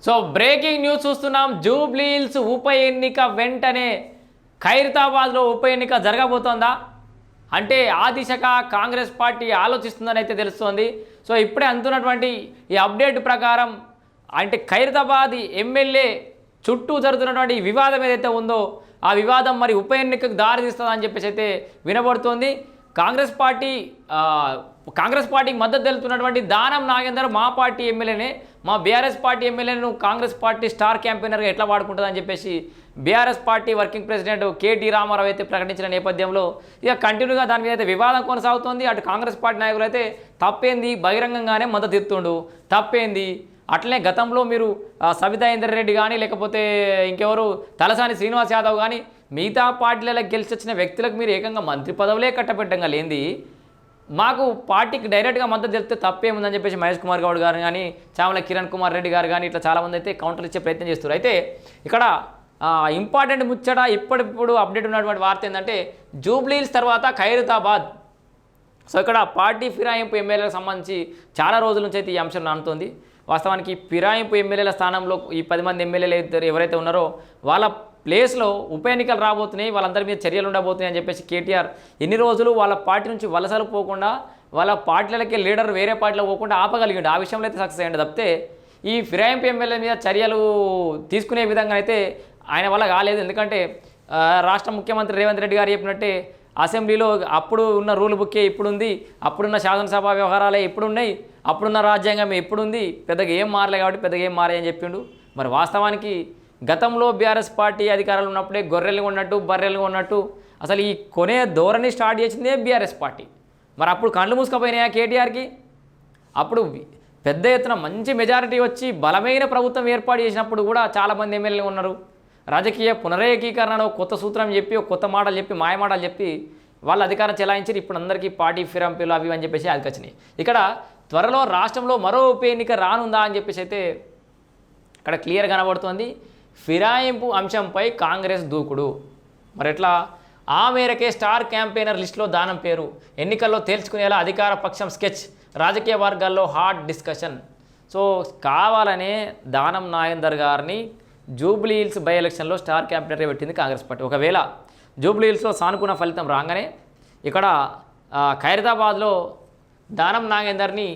So breaking news చూస్తున్నాం. జూబ్లీహిల్స్ ఉప ఎన్నిక వెంటనే ఖైరతాబాద్లో ఉప ఎన్నిక జరగబోతోందా అంటే ఆ దిశగా కాంగ్రెస్ పార్టీ ఆలోచిస్తుందని అయితే తెలుస్తోంది. సో ఇప్పుడే అందుతున్నటువంటి ఈ అప్డేట్ ప్రకారం అంటే ఖైరతాబాద్ ఎమ్మెల్యే చుట్టూ జరుగుతున్నటువంటి వివాదం ఏదైతే ఉందో ఆ వివాదం మరి ఉప ఎన్నికకు దారితీస్తుందని చెప్పేసి అయితే వినబడుతోంది. కాంగ్రెస్ పార్టీకి మద్దతు తెలుపుతున్నటువంటి దానం నాగేందర్ మా పార్టీ ఎమ్మెల్యేనే, మా బీఆర్ఎస్ పార్టీ ఎమ్మెల్యేను కాంగ్రెస్ పార్టీ స్టార్ క్యాంపెయినర్గా ఎట్లా వాడుకుంటుందని చెప్పేసి BRS party working president KT Rama Rao అయితే ప్రకటించిన నేపథ్యంలో ఇక కంటిన్యూగా దాని మీద అయితే వివాదం కొనసాగుతోంది. అటు కాంగ్రెస్ పార్టీ నాయకులు అయితే తప్పేంది, బహిరంగంగానే మద్దతు ఇస్తుండు, తప్పేంది. అట్లనే గతంలో మీరు సబితా ఇందర్ రెడ్డి కానీ లేకపోతే ఇంకెవరు తలసాని శ్రీనివాస్ యాదవ్ కానీ మిగతా పార్టీలలో గెలిచి వచ్చిన వ్యక్తులకు మీరు ఏకంగా మంత్రి పదవులే కట్టబెట్టంగా లేనిది మాకు పార్టీకి డైరెక్ట్గా మద్దతు తెలిపితే తప్పేముందని చెప్పేసి మహేష్ కుమార్ గౌడ్ గారు కానీ చామల కిరణ్ కుమార్ రెడ్డి గారు కానీ ఇట్లా చాలామంది అయితే కౌంటర్ ఇచ్చే ప్రయత్నం చేస్తారు. అయితే ఇక్కడ ఇంపార్టెంట్ ముచ్చట ఇప్పుడిప్పుడు అప్డేట్ ఉన్నటువంటి వార్త ఏంటంటే జూబ్లీహిల్స్ తర్వాత ఖైరతాబాద్. సో ఇక్కడ పార్టీ ఫిరాయింపు ఎమ్మెల్యేలకు సంబంధించి చాలా రోజుల నుంచి అయితే ఈ అంశం నానుతోంది. వాస్తవానికి ఫిరాయింపు ఎమ్మెల్యేల స్థానంలో ఈ 10 మంది ఎమ్మెల్యేలు ఎవరైతే ఉన్నారో వాళ్ళ ప్లేస్లో ఉప ఎన్నికలు రాబోతున్నాయి, వాళ్ళందరి మీద చర్యలు ఉండబోతున్నాయి అని చెప్పేసి కేటీఆర్ ఎన్ని రోజులు వాళ్ళ పార్టీ నుంచి వలసలు పోకుండా వాళ్ళ పార్టీలకే లీడర్ వేరే పార్టీలో పోకుండా ఆపగలిగాడు. ఆ విషయంలో అయితే సక్సెస్ అయ్యండి. తప్పితే ఈ ఫిరాయింపు ఎమ్మెల్యే మీద చర్యలు తీసుకునే విధంగా అయితే ఆయన వల్ల కాలేదు. ఎందుకంటే రాష్ట్ర ముఖ్యమంత్రి రేవంత్ రెడ్డి గారు చెప్పినట్టే అసెంబ్లీలో అప్పుడు ఉన్న రూల్ బుక్కే ఇప్పుడుంది, అప్పుడున్న శాసనసభ వ్యవహారాలే ఇప్పుడున్నాయి, అప్పుడున్న రాజ్యాంగం ఇప్పుడుంది, పెద్దగా ఏం మారలే కాబట్టి పెద్దగా ఏం మారే అని చెప్పిండు. మరి వాస్తవానికి గతంలో బీఆర్ఎస్ పార్టీ అధికారాలు ఉన్నప్పుడే గొర్రెలు ఉన్నట్టు బర్రెలు ఉన్నట్టు అసలు ఈ కొనే ధోరణి స్టార్ట్ చేసిందే బీఆర్ఎస్ పార్టీ. మరి అప్పుడు కళ్ళు మూసుకపోయినాయా కేటీఆర్కి? అప్పుడు పెద్ద ఎత్తున మంచి మెజారిటీ వచ్చి బలమైన ప్రభుత్వం ఏర్పాటు చేసినప్పుడు కూడా చాలామంది ఎమ్మెల్యేలు ఉన్నారు. రాజకీయ పునరేకీకరణ కొత్త సూత్రం చెప్పి కొత్త మాటలు చెప్పి మాయమాటలు చెప్పి వాళ్ళు అధికారం చెలాయించారు. ఇప్పుడు అందరికీ పార్టీ ఫిరాయింపులు అవి అని చెప్పేసి అది వచ్చినాయి. ఇక్కడ త్వరలో రాష్ట్రంలో మరో ఉప ఎన్నిక రానుందా అని చెప్పేసి అయితే ఇక్కడ క్లియర్ కనబడుతోంది. ఫిరాయింపు అంశంపై కాంగ్రెస్ దూకుడు. మరి ఎట్లా? ఆ మేరకే స్టార్ క్యాంపెయినర్ లిస్టులో దానం పేరు, ఎన్నికల్లో తేల్చుకునేలా అధికార పక్షం స్కెచ్, రాజకీయ వర్గాల్లో హాట్ డిస్కషన్. సో కావాలనే దానం నాగేందర్ గారిని జూబ్లీహిల్స్ బై ఎలక్షన్లో స్టార్ క్యాంపెయినర్గా పెట్టింది కాంగ్రెస్ పార్టీ. ఒకవేళ జూబ్లీహిల్స్లో సానుకూల ఫలితం రాగానే ఇక్కడ ఖైరతాబాద్లో దానం నాగేందర్ని